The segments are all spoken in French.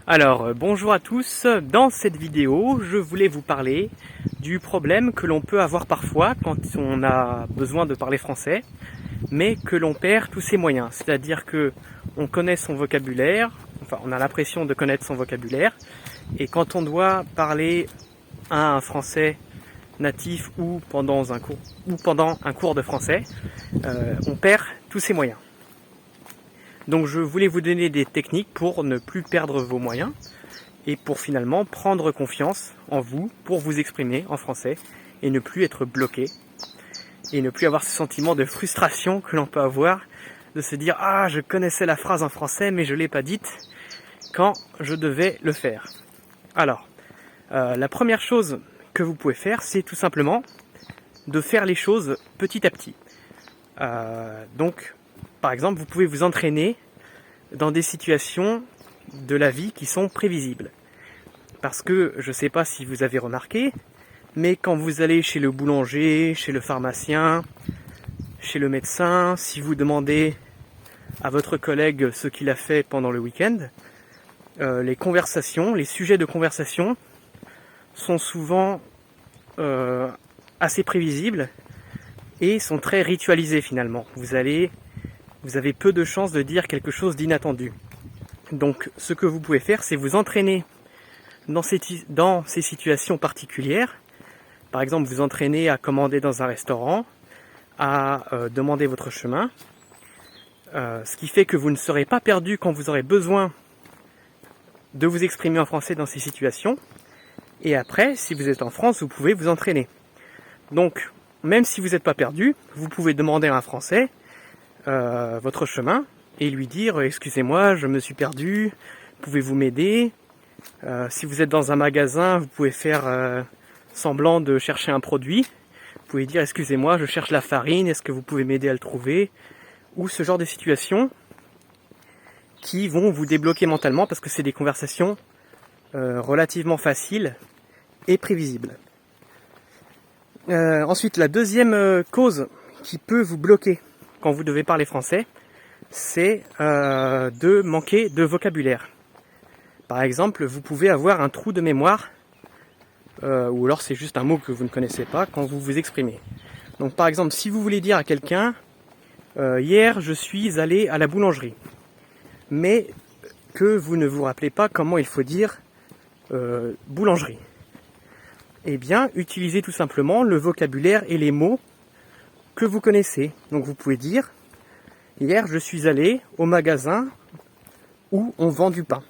Bonjour à tous. Dans cette vidéo, je voulais vous parler du problème que l'on peut avoir parfois quand on a besoin de parler français, mais que l'on perd tous ses moyens. C'est-à-dire que on connaît son vocabulaire, enfin on a l'impression de connaître son vocabulaire, et quand on doit parler à un français natif ou pendant un cours de français, on perd tous ses moyens. Donc je voulais vous donner des techniques pour ne plus perdre vos moyens et pour finalement prendre confiance en vous pour vous exprimer en français et ne plus être bloqué et ne plus avoir ce sentiment de frustration que l'on peut avoir de se dire « Ah, je connaissais la phrase en français mais je ne l'ai pas dite quand je devais le faire ». Alors, la première chose que vous pouvez faire, c'est tout simplement de faire les choses petit à petit. Donc, par exemple, vous pouvez vous entraîner dans des situations de la vie qui sont prévisibles. Parce que, je ne sais pas si vous avez remarqué, mais quand vous allez chez le boulanger, chez le pharmacien, chez le médecin, si vous demandez à votre collègue ce qu'il a fait pendant le week-end, les sujets de conversation sont souvent assez prévisibles et sont très ritualisés finalement. Vous avez peu de chances de dire quelque chose d'inattendu. Donc ce que vous pouvez faire, c'est vous entraîner dans ces situations particulières. Par exemple, vous entraîner à commander dans un restaurant, à demander votre chemin, ce qui fait que vous ne serez pas perdu quand vous aurez besoin de vous exprimer en français dans ces situations. Et après, si vous êtes en France, vous pouvez vous entraîner. Donc, même si vous n'êtes pas perdu, vous pouvez demander à un Français votre chemin et lui dire « Excusez-moi, je me suis perdu, pouvez-vous m'aider ?» Si vous êtes dans un magasin, vous pouvez faire semblant de chercher un produit. Vous pouvez dire « Excusez-moi, je cherche la farine, est-ce que vous pouvez m'aider à le trouver ?» Ou ce genre de situations qui vont vous débloquer mentalement parce que c'est des conversations relativement faciles et prévisibles. Ensuite, la deuxième cause qui peut vous bloquer quand vous devez parler français, c'est de manquer de vocabulaire. Par exemple, vous pouvez avoir un trou de mémoire, ou alors c'est juste un mot que vous ne connaissez pas quand vous vous exprimez. Donc par exemple, si vous voulez dire à quelqu'un hier je suis allé à la boulangerie, mais que vous ne vous rappelez pas comment il faut dire boulangerie, eh bien utilisez tout simplement le vocabulaire et les mots que vous connaissez. Donc vous pouvez dire « Hier, je suis allé au magasin où on vend du pain ».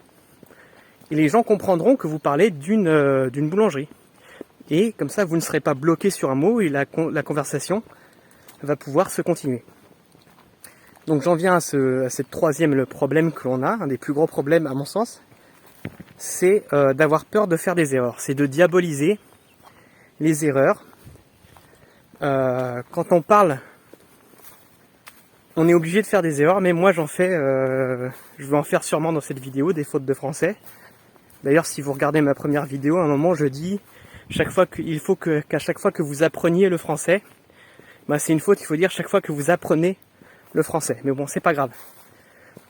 Et les gens comprendront que vous parlez d'une boulangerie. Et comme ça, vous ne serez pas bloqué sur un mot et la conversation va pouvoir se continuer. Donc j'en viens à cette troisième problème que l'on a, un des plus gros problèmes à mon sens, c'est d'avoir peur de faire des erreurs. C'est de diaboliser les erreurs. Quand on parle, on est obligé de faire des erreurs, mais moi j'en fais, je vais en faire sûrement dans cette vidéo, des fautes de français. D'ailleurs, si vous regardez ma première vidéo, à un moment je dis qu'à chaque fois que vous appreniez le français, c'est une faute, il faut dire chaque fois que vous apprenez le français. Mais bon, c'est pas grave.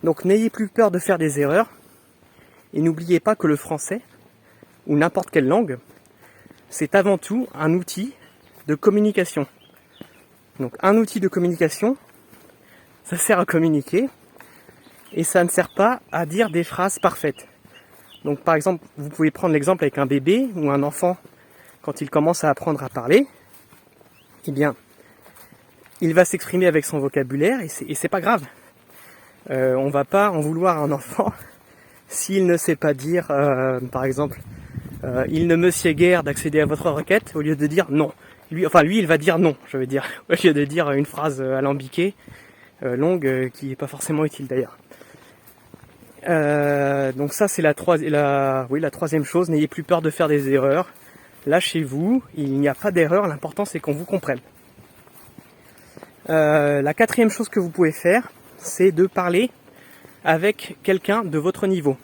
Donc n'ayez plus peur de faire des erreurs, et n'oubliez pas que le français, ou n'importe quelle langue, c'est avant tout un outil de communication. Donc un outil de communication, ça sert à communiquer et ça ne sert pas à dire des phrases parfaites. Donc par exemple, vous pouvez prendre l'exemple avec un bébé ou un enfant quand il commence à apprendre à parler. Eh bien, il va s'exprimer avec son vocabulaire et c'est pas grave. On va pas en vouloir à un enfant s'il ne sait pas dire, par exemple, il ne me sied guère d'accéder à votre requête, au lieu de dire non. Lui, il va dire non, je veux dire, au lieu de dire une phrase alambiquée, longue, qui n'est pas forcément utile d'ailleurs. Donc ça, c'est la troisième chose, n'ayez plus peur de faire des erreurs. Lâchez-vous, il n'y a pas d'erreur, l'important c'est qu'on vous comprenne. La quatrième chose que vous pouvez faire, c'est de parler avec quelqu'un de votre niveau.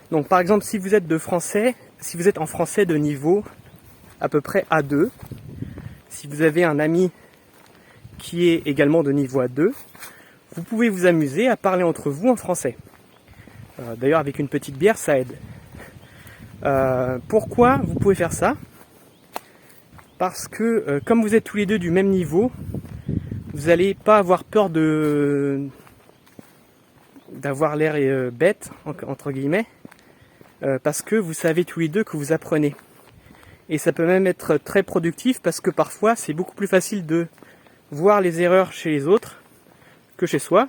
Donc par exemple, si vous êtes en français de niveau à peu près A2, si vous avez un ami qui est également de niveau A2, vous pouvez vous amuser à parler entre vous en français. D'ailleurs, avec une petite bière, ça aide. Pourquoi vous pouvez faire ça? Parce que comme vous êtes tous les deux du même niveau, vous n'allez pas avoir peur d'avoir l'air bête, entre guillemets, parce que vous savez tous les deux que vous apprenez. Et ça peut même être très productif parce que parfois c'est beaucoup plus facile de voir les erreurs chez les autres que chez soi.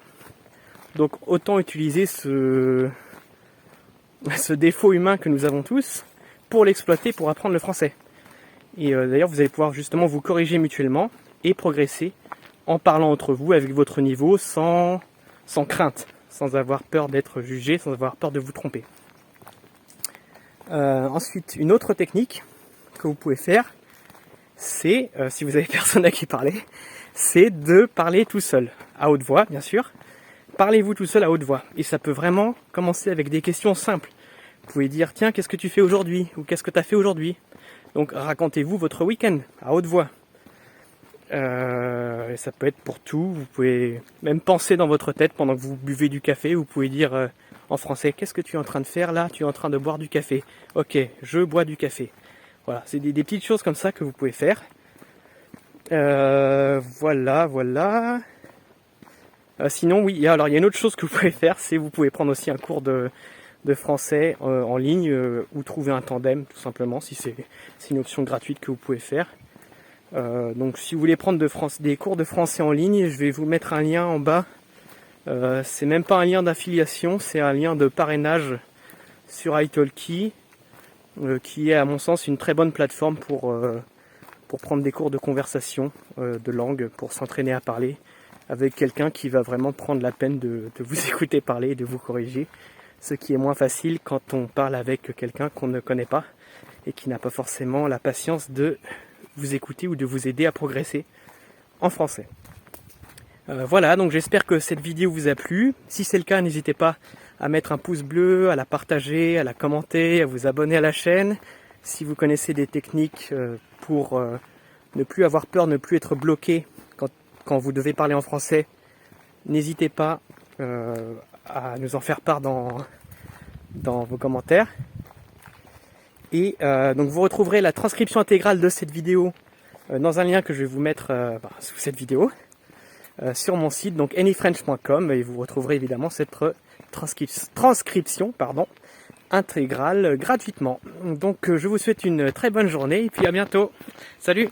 Donc autant utiliser ce défaut humain que nous avons tous pour l'exploiter, pour apprendre le français. Et d'ailleurs vous allez pouvoir justement vous corriger mutuellement et progresser en parlant entre vous avec votre niveau sans crainte, sans avoir peur d'être jugé, sans avoir peur de vous tromper. Ensuite, une autre technique que vous pouvez faire, c'est, si vous avez personne à qui parler, c'est de parler tout seul, à haute voix bien sûr. Parlez-vous tout seul à haute voix. Et ça peut vraiment commencer avec des questions simples. Vous pouvez dire, tiens, qu'est-ce que tu fais aujourd'hui? Ou qu'est-ce que tu as fait aujourd'hui? Donc racontez-vous votre week-end à haute voix. Ça peut être pour tout. Vous pouvez même penser dans votre tête pendant que vous buvez du café. Vous pouvez dire en français, qu'est-ce que tu es en train de faire là? Tu es en train de boire du café. Ok, je bois du café. Voilà, c'est des petites choses comme ça que vous pouvez faire. Voilà. Sinon, oui, alors il y a une autre chose que vous pouvez faire, c'est vous pouvez prendre aussi un cours de français en ligne ou trouver un tandem, tout simplement, si c'est une option gratuite que vous pouvez faire. Donc si vous voulez prendre des cours de français en ligne, je vais vous mettre un lien en bas. C'est même pas un lien d'affiliation, c'est un lien de parrainage sur italki, qui est à mon sens une très bonne plateforme pour prendre des cours de conversation, de langue, pour s'entraîner à parler avec quelqu'un qui va vraiment prendre la peine de vous écouter parler et de vous corriger, ce qui est moins facile quand on parle avec quelqu'un qu'on ne connaît pas et qui n'a pas forcément la patience de vous écouter ou de vous aider à progresser en français. Voilà, donc j'espère que cette vidéo vous a plu. Si c'est le cas, n'hésitez pas à mettre un pouce bleu, à la partager, à la commenter, à vous abonner à la chaîne. Si vous connaissez des techniques pour ne plus avoir peur, ne plus être bloqué quand vous devez parler en français, n'hésitez pas à nous en faire part dans vos commentaires. Et donc vous retrouverez la transcription intégrale de cette vidéo dans un lien que je vais vous mettre sous cette vidéo sur mon site, donc anyfrench.com, et vous retrouverez évidemment cette transcription intégrale gratuitement. Donc je vous souhaite une très bonne journée et puis à bientôt. Salut!